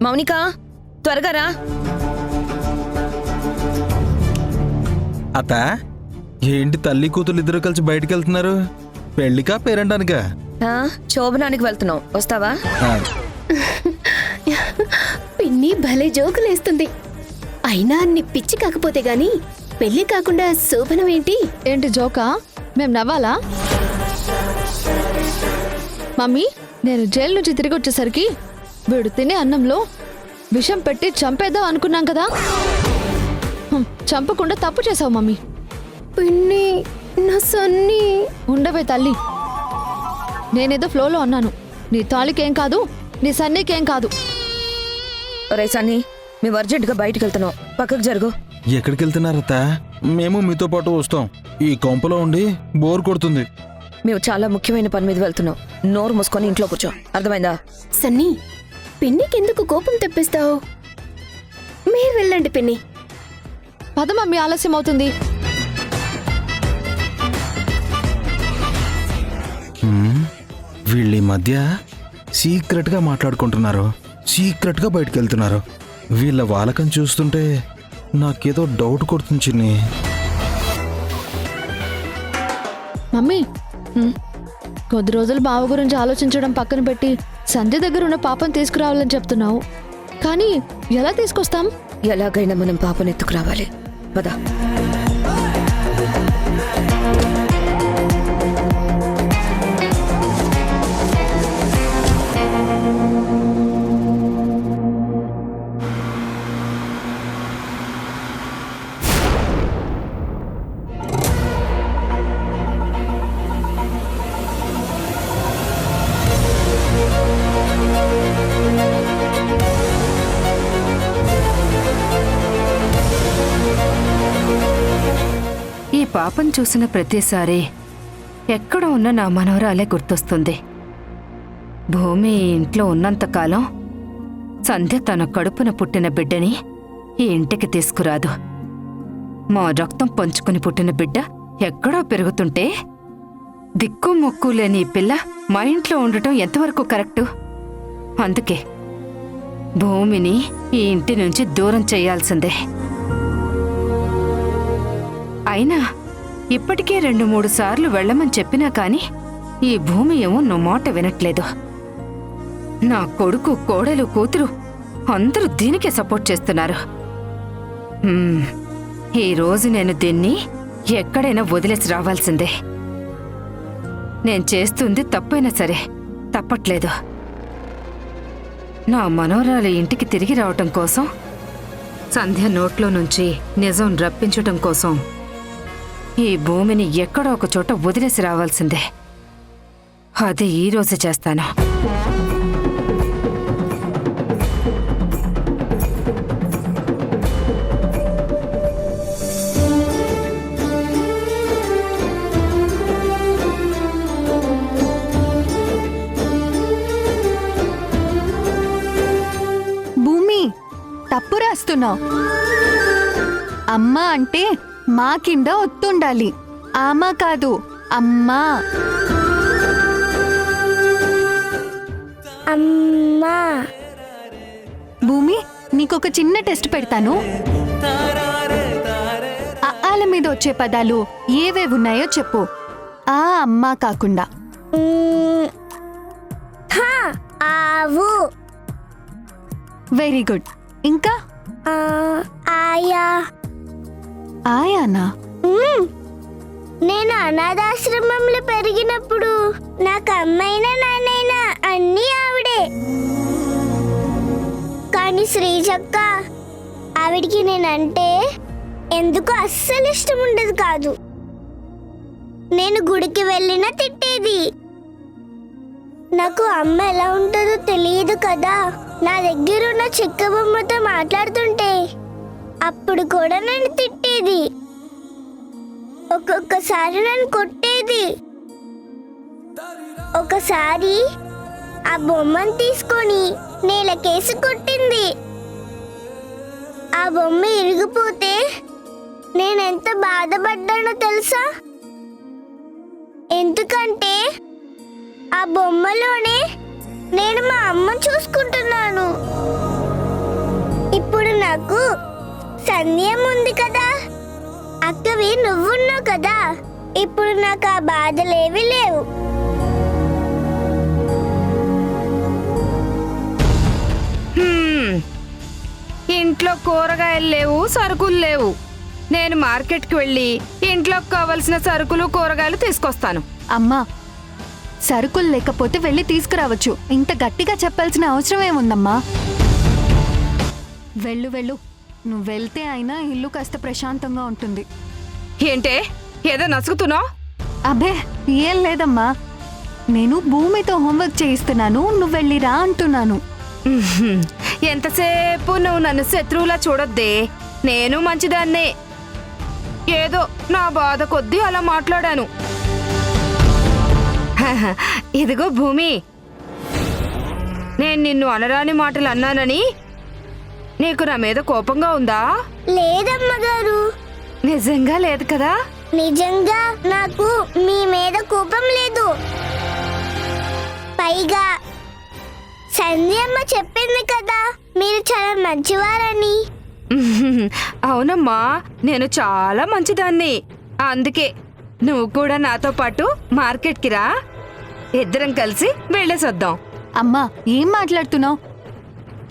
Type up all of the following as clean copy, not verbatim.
మౌనిక, త్వరగా రా. అత్త, ఏంటి తల్లి కూతురు ఇద్దరు కలిసి బయటికి వెళ్తున్నారు? పెళ్లికా పేరంటానికా? శోభనానికి వెళ్తున్నావు, వస్తావా? పిన్ని భలే జోకులేస్తుంది. అయినా అన్ని పిచ్చి కాకపోతే గాని పెళ్లి కాకుండా శోభనం ఏంటి? ఏంటి జోకా? మేం నవ్వాలా? మమ్మీ, నేను జైలు నుంచి తిరిగి వచ్చేసరికి వీడు తినే అన్నంలో విషం పెట్టి చంపేద్దాం అనుకున్నాం కదా. చంపకుండా తప్పు చేసావు మమ్మీ. పిన్ని, నా సన్ని. ఉండవే తల్లి, నేనేదో ఫ్లోలో అన్నాను. నీ తాళికేం కాదు, నీ సన్నీకేం కాదు. ఒరే సన్నీ, మేము అర్జెంటుగా బయటికి వెళ్తున్నాం, పక్కకు జరుగు. ఎక్కడికి వెళ్తున్నారత్త? మేము మీతో పాటు వస్తాం. ఈ కొంపలో ఉండి బోర్ కొడుతుంది. మేము చాలా ముఖ్యమైన పని మీద వెళ్తున్నాం. నోరు మూసుకొని ఇంట్లో కూర్చో, అర్థమైందా? సన్నీ, పిన్నికెందుకు కోపం తెప్పిస్తావు? మీరు వెళ్ళండి పిన్ని. పద మమ్మీ, ఆలస్యం అవుతుంది. వీళ్ళ మధ్య సీక్రెట్ గా మాట్లాడుకుంటున్నారు, సీక్రెట్ గా బయటకు వెళ్తున్నారు. వీళ్ళ వాలకం చూస్తుంటే నాకేదో డౌట్ కొడుతుంది చిన్ని. మమ్మీ, కొద్ది రోజులు బావ గురించి ఆలోచించడం పక్కన పెట్టి సంధ్య దగ్గర ఉన్న పాపం తీసుకురావాలని చెప్తున్నావు. కానీ ఎలా తీసుకొస్తాం? ఎలాగైనా మనం పాపను ఎత్తుకురావాలి. పద. ఈ పాపం చూసిన ప్రతిసారి ఎక్కడ ఉన్న నా మనవరాలే గుర్తొస్తుంది. భూమి ఇంట్లో ఉన్నంతకాలం సంధ్య తన కడుపున పుట్టిన బిడ్డని ఈ ఇంటికి తీసుకురాదు. మా రక్తం పంచుకుని పుట్టిన బిడ్డ ఎక్కడో పెరుగుతుంటే దిక్కు మొక్కు లేని ఈ పిల్ల మా ఇంట్లో ఉండటం ఎంతవరకు కరెక్టు? అందుకే భూమిని ఈ ఇంటి నుంచి దూరం చేయాల్సిందే. అయినా ఇప్పటికే 2-3 సార్లు వెళ్ళమని చెప్పినా కాని ఈ భూమి ఏమో నా మాట వినట్లేదు. నా కొడుకు, కోడలు, కూతురు అందరూ దీనికే సపోర్ట్ చేస్తున్నారు. ఈ రోజు నేను దీన్ని ఎక్కడైనా వదిలేసి రావాల్సిందే. నేను చేస్తుంది తప్పైనా సరే తప్పట్లేదు. నా మనోరాలు ఇంటికి తిరిగి రావటం కోసం, సంధ్య నోట్లో నుంచి నిజం రప్పించటం కోసం ఈ భూమిని ఎక్కడో ఒక చోట వదిలేసి రావాల్సిందే. అది ఈ రోజు చేస్తాను. భూమి, తప్పు రాస్తున్నావు. అమ్మ అంటే మా కింద ఒత్తుండాలి. ఆమా కాదు, అమ్మా. అమ్మా. భూమి, నీకొక చిన్న టెస్ట్ పెడతాను. ఆల మీద వచ్చే పదాలు ఏవేవున్నాయో చెప్పు. ఆ అమ్మా కాకుండా. ఆవు. Very good. ఇంకా? ఆయా. ఆయానా? నేను అనాథాశ్రమంలో పెరిగినప్పుడు నాకు అమ్మైనా నాన్నైనా అన్నీ ఆవిడే. కానీ శ్రీజక్క, ఆవిడికి నేనంటే ఎందుకు అస్సలు ఇష్టం ఉండదు కాదు. నేను గుడికి వెళ్ళినా తిట్టేది. నాకు అమ్మ ఎలా ఉంటుందో తెలియదు కదా. నా దగ్గర ఉన్న చెక్క బొమ్మతో మాట్లాడుతుంటే అప్పుడు కూడా నన్ను తిట్టేది. ఒక్కొక్కసారి నన్ను కొట్టేది. ఒకసారి ఆ బొమ్మను తీసుకొని నేలకేసి కొట్టింది. ఆ బొమ్మ ఇరిగిపోతే నేనెంత బాధపడ్డానో తెలుసా? ఎందుకంటే ఆ బొమ్మలోనే నేను మా అమ్మను చూసుకుంటున్నాను. ఇప్పుడు నాకు సంధ్యం ఉంది కదా, అక్కవి నువ్వున్నావు కదా, ఇప్పుడు నాకు ఆ బాధలేవి లేవు. ఇంట్లో కూరగాయలు లేవు, సరుకులు లేవు. నేను మార్కెట్కి వెళ్ళి ఇంట్లోకి కావలసిన సరుకులు కూరగాయలు తీసుకొస్తాను. అమ్మా, సరుకులు లేకపోతే వెళ్ళి తీసుకురావచ్చు. ఇంత గట్టిగా చెప్పాల్సిన అవసరం ఏముందమ్మా? వెళ్ళు వెళ్ళు, నువ్వు వెళ్తే అయినా ఇల్లు కాస్త ప్రశాంతంగా ఉంటుంది. ఏంటే ఏదో నసుగుతున్నావు? అబ్బే ఏం లేదమ్మా, నేను భూమితో హోంవర్క్ చేయిస్తున్నాను, నువ్వు వెళ్ళిరా అంటున్నాను. ఎంతసేపు నువ్వు నన్ను శత్రువులా చూడొద్దే, నేను మంచిదాన్నే. ఏదో నా బాధ కొద్దీ అలా మాట్లాడాను. ఇదిగో భూమి, నేను నిన్ను అనరాని మాటలు అన్నానని నీకు నా మీద కోపంగా ఉందా? లేదమ్మగారు. నిజంగా లేదు కదా? నిజంగా నాకు మీ మీద కోపం లేదు. పైగా సంధ్యమ్మ చెప్పింది కదా మీరు చాలా మంచివారని. అవునమ్మా, నేను చాలా మంచిదాన్ని. అందుకే నువ్వు కూడా నాతో పాటు మార్కెట్కి రా, ఇద్దరం కలిసి వెళ్ళేసొద్దాం. అమ్మా, ఏం మాట్లాడుతున్నావు?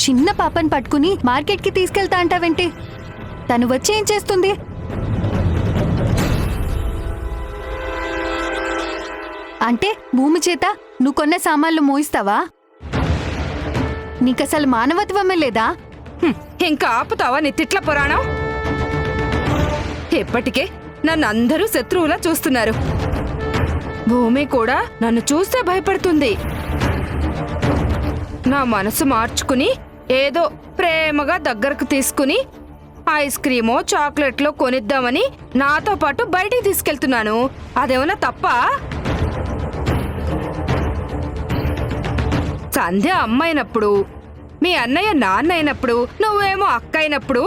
చిన్న పాపని పట్టుకుని మార్కెట్కి తీసుకెళ్తా అంటావేంటి? తను వచ్చి ఏం చేస్తుంది? అంటే భూమి చేత నువ్వు కొన్న సామాన్లు మోయిస్తావా? నీకసలు మానవత్వమే లేదా? ఇంకా ఆపుతావా నీ తిట్ల పురాణం? ఇప్పటికే నన్ను అందరూ శత్రువులా చూస్తున్నారు. భూమి కూడా నన్ను చూస్తే భయపడుతుంది. నా మనసు మార్చుకుని ఏదో ప్రేమగా దగ్గరకు తీసుకుని ఐస్ క్రీమో చాక్లెట్లో కొనిద్దామని నాతో పాటు బయటికి తీసుకెళ్తున్నాను. అదేమన్నా తప్ప? సంధ్య అమ్మైనప్పుడు, మీ అన్నయ్య నాన్న అయినప్పుడు, నువ్వేమో అక్క అయినప్పుడు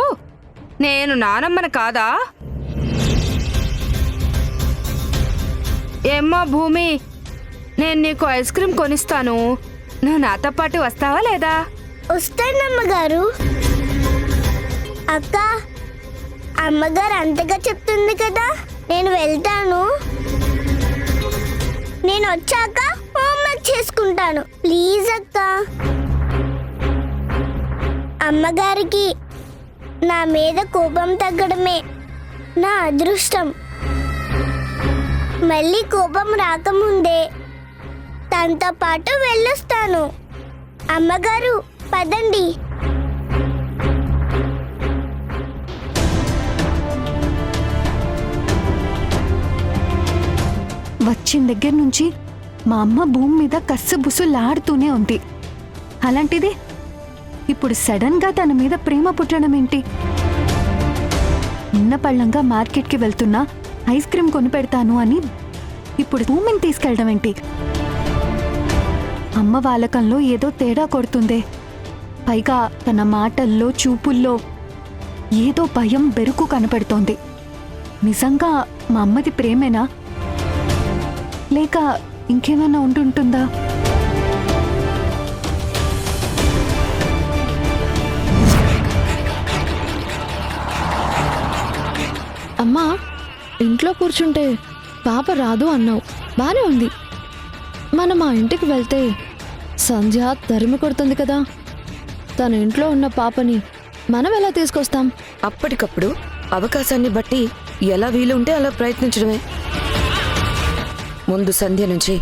నేను నానమ్మను కాదా? ఏమ్మా భూమి, నేను నీకు ఐస్ క్రీమ్ కొనిస్తాను, నువ్వు నాతో పాటు వస్తావా లేదా? వస్తానమ్మగారు. అక్క, అమ్మగారు అంతగా చెప్తుంది కదా, నేను వెళ్తాను. నేను వచ్చాక హోంవర్క్ చేసుకుంటాను. ప్లీజ్ అక్క. అమ్మగారికి నా మీద కోపం తగ్గడమే నా అదృష్టం. మళ్ళీ కోపం రాకముందే తనతో పాటు వెళ్ళొస్తాను. అమ్మగారు పదండి. వచ్చిన దగ్గర నుంచి మా అమ్మ భూమి మీద కస్సుబుసులాడుతూనే ఉంది. అలాంటిది ఇప్పుడు సడన్ గా తన మీద ప్రేమ పుట్టడం ఏంటి? ఉన్న పళ్ళంగా మార్కెట్కి వెళ్తున్నా ఐస్ క్రీమ్ కొని పెడతాను అని ఇప్పుడు భూమిని తీసుకెళ్ళడం ఏంటి? అమ్మ వాలకంలో ఏదో తేడా కొడుతుందే. పైగా తన మాటల్లో చూపుల్లో ఏదో భయం బెరుకు కనపడుతోంది. నిజంగా మా అమ్మది ప్రేమేనా, లేక ఇంకేమైనా ఉంటుందా? అమ్మా, ఇంట్లో కూర్చుంటే పాప రాదు అన్నావు, బానే ఉంది. మనం ఆ ఇంటికి వెళ్తే సంధ్య తరిమి కొడుతుంది కదా. తన ఇంట్లో ఉన్న పాపని మనం ఎలా తీసుకొస్తాం? అప్పటికప్పుడు అవకాశాన్ని బట్టి ఎలా వీలుంటే అలా ప్రయత్నించడమే. ముందు సంధ్య నుంచి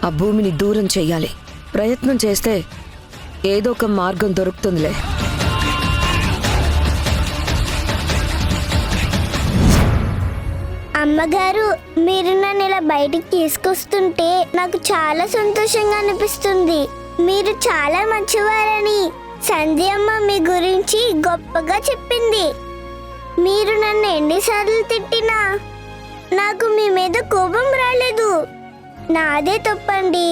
ఆ భూమిని దూరం చెయ్యాలి. ప్రయత్నం చేస్తే ఏదో ఒక మార్గం దొరుకుతుందిలే. అమ్మగారు, మీరు నన్ను ఇలా బయటికి తీసుకొస్తుంటే నాకు చాలా సంతోషంగా అనిపిస్తుంది. మీరు చాలా మంచివారని సంధ్యమ్మ మీ గురించి గొప్పగా చెప్పింది. మీరు నన్ను ఎన్నిసార్లు తిట్టినా నాకు మీ మీద కోపం రాలేదు. నాదే తప్పండి.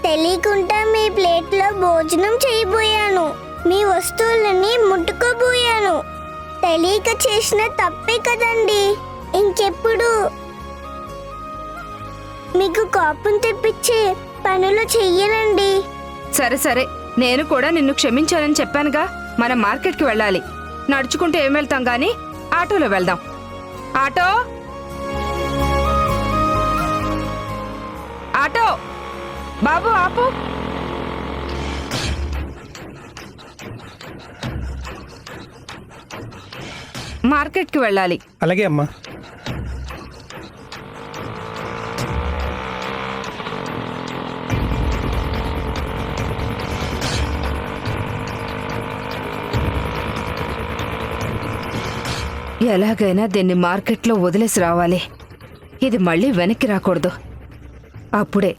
తెలియకుండా మీ ప్లేట్లో భోజనం చేయబోయాను, మీ వస్తువులని ముట్టుకోబోయాను. తెలియక చేసిన తప్పే కదండి. ఇంకెప్పుడు మీకు కోపం తెప్పించే పనులు చెయ్యనండి. సరే సరే, నేను కూడా నిన్ను క్షమించానని చెప్పానుగా. మనం మార్కెట్కి వెళ్ళాలి. నడుచుకుంటూ ఏం వెళ్తాం గాని ఆటోలో వెళ్దాం. ఆటో ఆటో బాబు ఆపు. మార్కెట్కి వెళ్ళాలి. అలాగే అమ్మా. ఎలాగైనా దీన్ని మార్కెట్లో వదిలేసి రావాలి. ఇది మళ్ళీ వెనక్కి రాకూడదు. అప్పుడే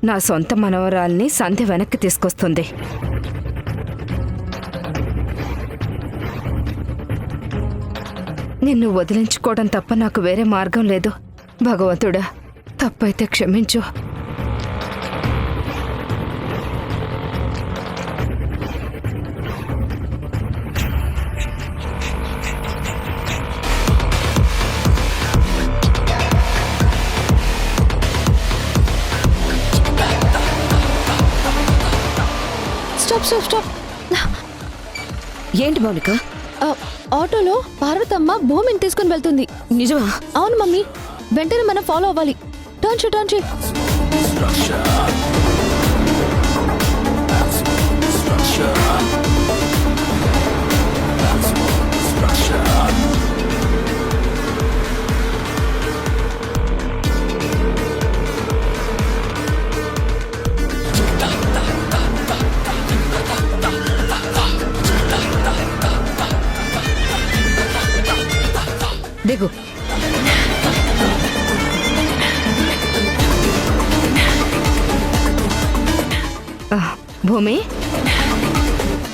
నా సొంత మనవరాల్ని సంధ్య వెనక్కి తీసుకొస్తుంది. నిన్ను వదిలించుకోవడం తప్ప నాకు వేరే మార్గం లేదు. భగవంతుడా, తప్పైతే క్షమించు. Stop stop stop. ఏంటి మౌనిక? ఆటోలో పార్వతమ్మ భూమిని తీసుకుని వెళ్తుంది. నిజమా? అవును మమ్మీ, వెంటనే మనం ఫాలో అవ్వాలి. టర్న్ చేయి, టర్న్ చేయి. దిగు. భూమి,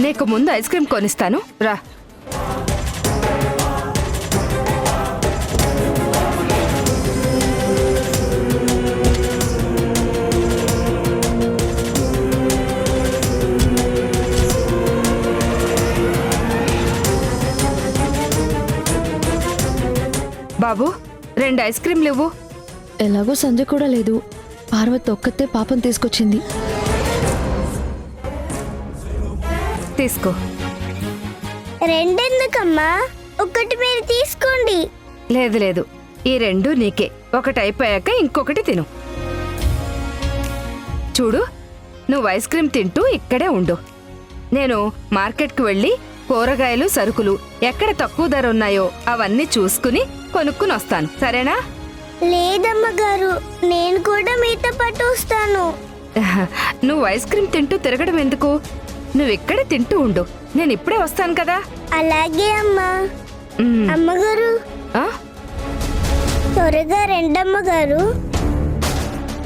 నీకు ముందు ఐస్ క్రీమ్ కొనిస్తాను, రా. బాబు, 2 ఐస్ క్రీమ్లు ఇవ్వు. ఎలాగో సంజయ్ కూడా లేదు, పార్వతి ఒక్కతే పాపం తీసుకొచ్చింది. తీసుకో. రెండెందుకమ్మా? ఒకటి మీరు తీసుకోండి. లేదు లేదు, ఈ 2 నీకే. ఒకటి అయిపోయాక ఇంకొకటి తిను. చూడు, నువ్వు ఐస్ క్రీమ్ తింటూ ఇక్కడే ఉండు. నేను మార్కెట్కి వెళ్ళి కూరగాయలు, సరుకులు ఎక్కడ తక్కువ ధర ఉన్నాయో అవన్నీ చూసుకుని కొనుక్కుని వస్తాను, సరేనా? లేదమ్మగారు, నేను కూడా మీతో పాటు వస్తాను. నువ్వు ఐస్ క్రీమ్ తింటూ తిరగడం ఎందుకు? నువ్వు ఇక్కడే తింటూ ఉండు, నేను ఇప్పుడే వస్తాను కదా. అలాగే అమ్మా. అమ్మగారు, ఆ? త్వరగా రెండమ్మగారు,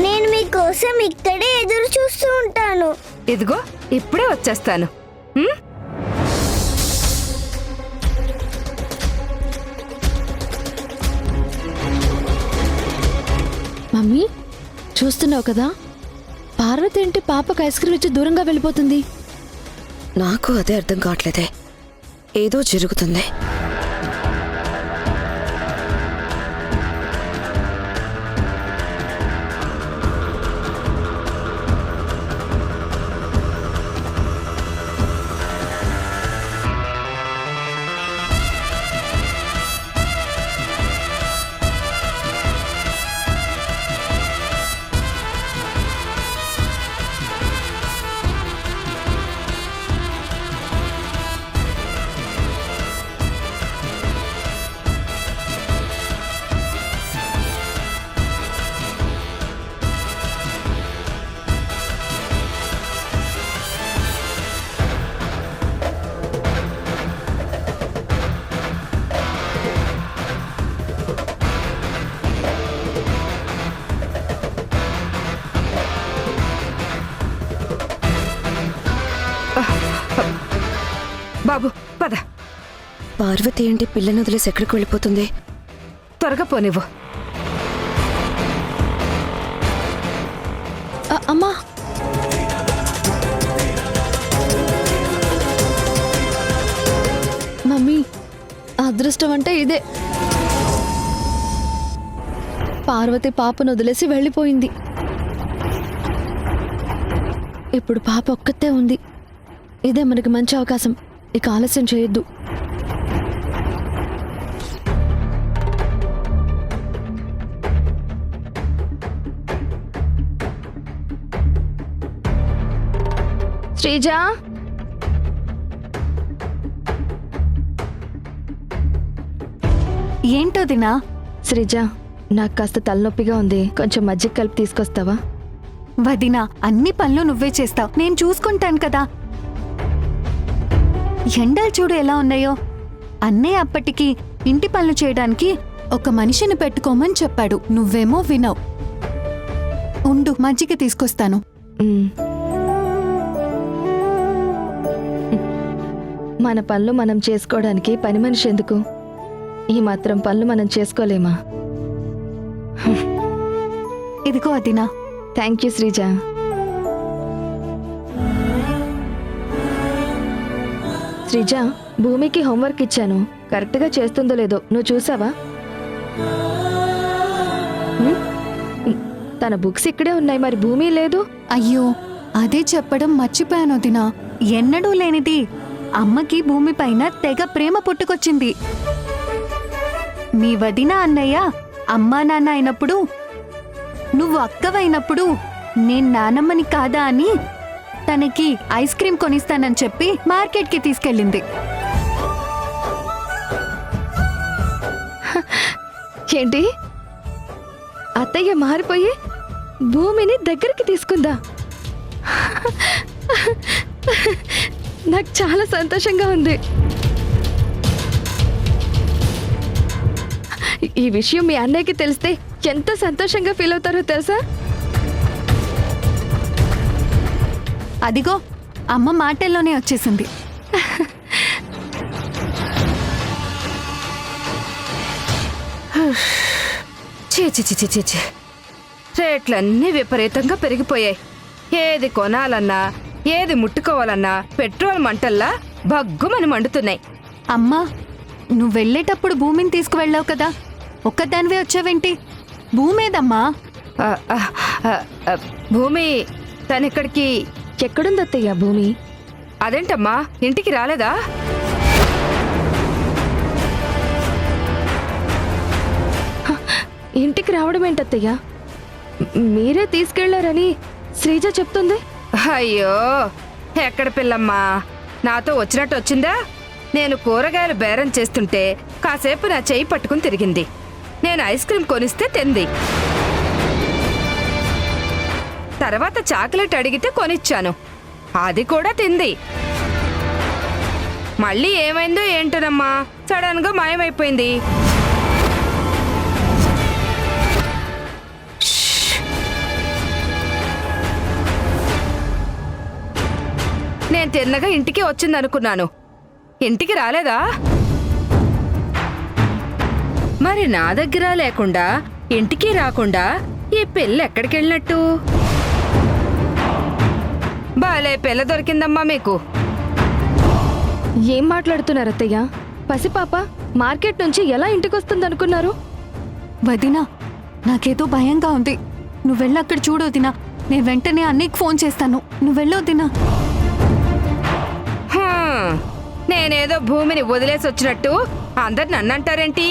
నేను మీకోసం ఇక్కడే ఎదురు చూస్తూ ఉంటాను. ఇదిగో ఇప్పుడే వచ్చేస్తాను. మమ్మీ, చూస్తున్నావు కదా, పార్వతి ఏంటి పాపకు ఐస్ క్రీమ్ ఇచ్చి దూరంగా వెళ్ళిపోతుంది? నాకు అదే అర్థం కావట్లేదే. ఏదో జరుగుతుంది. బాబు, పద. పార్వతి ఏంటి పిల్లని వదిలేసి ఎక్కడికి వెళ్ళిపోతుంది? త్వరగా పోనివ్వు. అమ్మా, మమ్మీ, అదృష్టం అంటే ఇదే. పార్వతి పాపను వదిలేసి వెళ్ళిపోయింది. ఇప్పుడు పాప ఒక్కతే ఉంది. ఇదే మనకి మంచి అవకాశం. ఇక ఆలస్యం చేయొద్దు. శ్రీజ, ఏంటో దినా? శ్రీజ, నాకు కాస్త తలనొప్పిగా ఉంది, కొంచెం మజ్జిగ కలిపి తీసుకొస్తావా? వదినా, అన్ని పనులు నువ్వే చేస్తావు, నేను చూసుకుంటాను కదా. ఎండలు చూడు ఎలా ఉన్నాయో. అన్నయ్య అప్పటికి ఇంటి పనులు చేయడానికి ఒక మనిషిని పెట్టుకోమని చెప్పాడు, నువ్వేమో వినవు. ఉండు, మజ్జిగ తీసుకొస్తాను. మ్మ్. మన పనులు మనం చేసుకోవడానికి పని మనిషి ఎందుకు? ఈ మాత్రం పనులు మనం చేసుకోలేమా? ఇదిగో వదినా. Thank you Sreeja. శ్రీజ, భూమికి హోంవర్క్ ఇచ్చాను, కరెక్ట్గా చేస్తుందో లేదో నువ్వు చూసావా? హ్మ్? తన బుక్స్ ఇక్కడే ఉన్నాయి, మరి భూమి లేదు. అయ్యో, అదే చెప్పడం మర్చిపోయాను వదినా. ఎన్నడూ లేనిది అమ్మకి భూమిపైన తెగ ప్రేమ పుట్టుకొచ్చింది. మీ వదిన అన్నయ్య అమ్మా నాన్న అయినప్పుడు, నువ్వు అక్కవైనప్పుడు నేను నానమ్మని కాదా అని తనకి ఐస్ క్రీం కొనిస్తానని చెప్పి మార్కెట్కి తీసుకెళ్ళింది. ఏంటి, అత్తయ్య మారిపోయి భూమిని దగ్గరికి తీసుకుందా? నాకు చాలా సంతోషంగా ఉంది. ఈ విషయం మీ అన్నయ్యకి తెలిస్తే ఎంత సంతోషంగా ఫీల్ అవుతారో తెలుసా? అదిగో అమ్మ మాటల్లోనే వచ్చేసింది. చీ, రేట్లన్నీ విపరీతంగా పెరిగిపోయాయి. ఏది కొనాలన్నా, ఏది ముట్టుకోవాలన్నా పెట్రోల్ మంటల్లా భగ్గుమని మండుతున్నాయి. అమ్మా, నువ్వు వెళ్ళేటప్పుడు భూమిని తీసుకువెళ్ళావు కదా, ఒక్కదానివే వచ్చావేంటి? భూమేదమ్మా? ఆ, ఆ, ఆ, ఆ, భూమి తనిక్కడికి ఎక్కడుంది అత్తయ్య భూమి? అదేంటమ్మా, ఇంటికి రాలేదా? ఇంటికి రావడం ఏంటత్తయ్య? మీరే తీసుకెళ్లారని శ్రీజ చెప్తుంది. అయ్యో, ఎక్కడ పిల్లమ్మా, నాతో వచ్చినట్టు వచ్చిందా? నేను కూరగాయలు బేరం చేస్తుంటే కాసేపు నా చెయ్యి పట్టుకుని తిరిగింది. నేను ఐస్ క్రీం కొనిస్తే తింది. తర్వాత చాక్లెట్ అడిగితే కొనిచ్చాను, అది కూడా తింది. మళ్ళీ ఏమైందో ఏంటోనమ్మా, సడన్ గా మాయమైపోయింది. నేను తిన్నగా ఇంటికి వచ్చిందనుకున్నాను, ఇంటికి రాలేదా? మరి నా దగ్గర లేకుండా, ఇంటికి రాకుండా ఈ పిల్ల ఎక్కడికి వెళ్ళినట్టు? బాలే పిల్ల దొరికిందమ్మా మీకు. ఏం మాట్లాడుతున్నారు అత్తయ్య? పసిపాప మార్కెట్ నుంచి ఎలా ఇంటికి వస్తుందనుకున్నారు? వదినా, నాకేదో భయంగా ఉంది. నువ్వు వెళ్ళి అక్కడ చూడు వదినా. నేను వెంటనే అన్నయ్యకి ఫోన్ చేస్తాను. నువ్వు వెళ్ళు వదినా. నేనేదో భూమిని వదిలేసి వచ్చినట్టు అందరు నన్ను అంటారేంటి?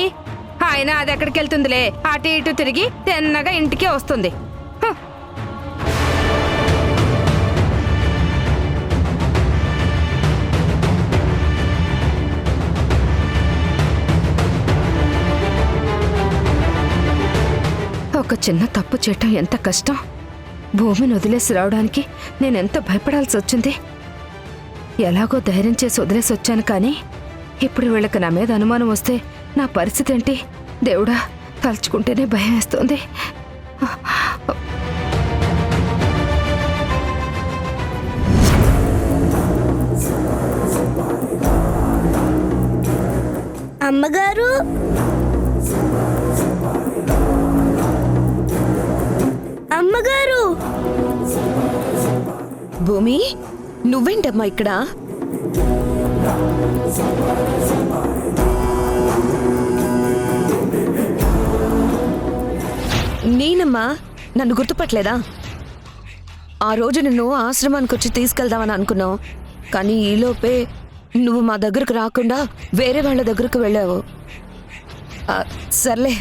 ఆయన అది ఎక్కడికి వెళ్తుందిలే, అటు ఇటు తిరిగి తిన్నగా ఇంటికే వస్తుంది. ఒక చిన్న తప్పు చేయటం ఎంత కష్టం. భూమిని వదిలేసి రావడానికి నేనెంత భయపడాల్సి వచ్చింది. ఎలాగో ధైర్యం చేసి వదిలేసి వచ్చాను, కానీ ఇప్పుడు వీళ్ళకి నా మీద అనుమానం వస్తే నా పరిస్థితి ఏంటి? దేవుడా, తలుచుకుంటేనే భయం వేస్తుంది. అమ్మగారు, అమ్మగారు. భూమి, నువ్వేంటమ్మా ఇక్కడ? నేనమ్మా, నన్ను గుర్తుపట్టలేదా? ఆ రోజు నిన్ను ఆశ్రమానికి వచ్చి తీసుకెళ్దామని అనుకున్నావు, కానీ ఈలోపే నువ్వు మా దగ్గరకు రాకుండా వేరే వాళ్ళ దగ్గరకు వెళ్ళావు. సర్లే,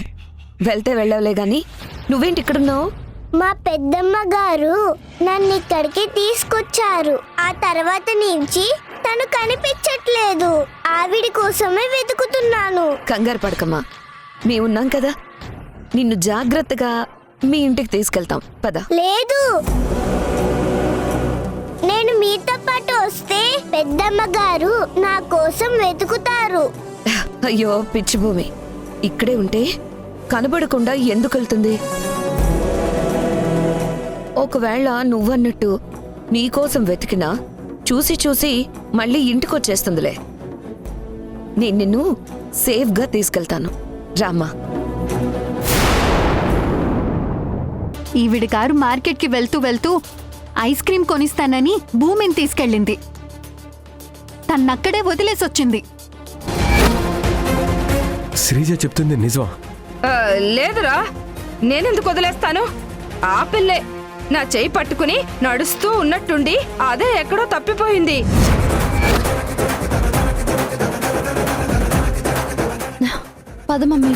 వెళ్తే వెళ్ళవులే గాని నువ్వేంటి ఇక్కడున్నావు? మా పెద్దమ్మ గారు నన్ను ఇక్కడికి తీసుకొచ్చారు. ఆ తర్వాత నుంచి తను కనిపించట్లేదు. ఆవిడ కోసమే వెతుకుతున్నాను. కంగారు పడకమ్మా, మేమున్నాం కదా. నిన్ను జాగ్రత్తగా మీ ఇంటికి తీసుకెళ్తాం, పద. లేదు, నేను మీతో పాటు వస్తే పెద్దమ్మ గారు నా కోసం వెతుకుతారు. అయ్యో పిచ్చి భూమి, ఇక్కడే ఉంటే కనబడకుండా ఎందుకు వెళ్తుంది? ఒకవేళ నువ్వన్నట్టు నీకోసం వెతికినా చూసి చూసి మళ్ళీ ఇంటికొచ్చేస్తుందిలే. నేను నిన్ను సేఫ్గా తీసుకెళ్తాను, రామా. ఈవిడ గారు మార్కెట్కి వెళ్తూ వెళ్తూ ఐస్ క్రీం కొనిస్తానని భూమిని తీసుకెళ్ళింది. తన్నక్కడే వదిలేసొచ్చింది. శ్రీజ చెప్తుంది నిజం. లేదురా, నేనెందుకు వదిలేస్తాను? ఆ పిల్లే నా చెయ్యి పట్టుకుని నడుస్తూ ఉన్నట్టుండి అదే ఎక్కడో తప్పిపోయింది. పద మమ్మీ.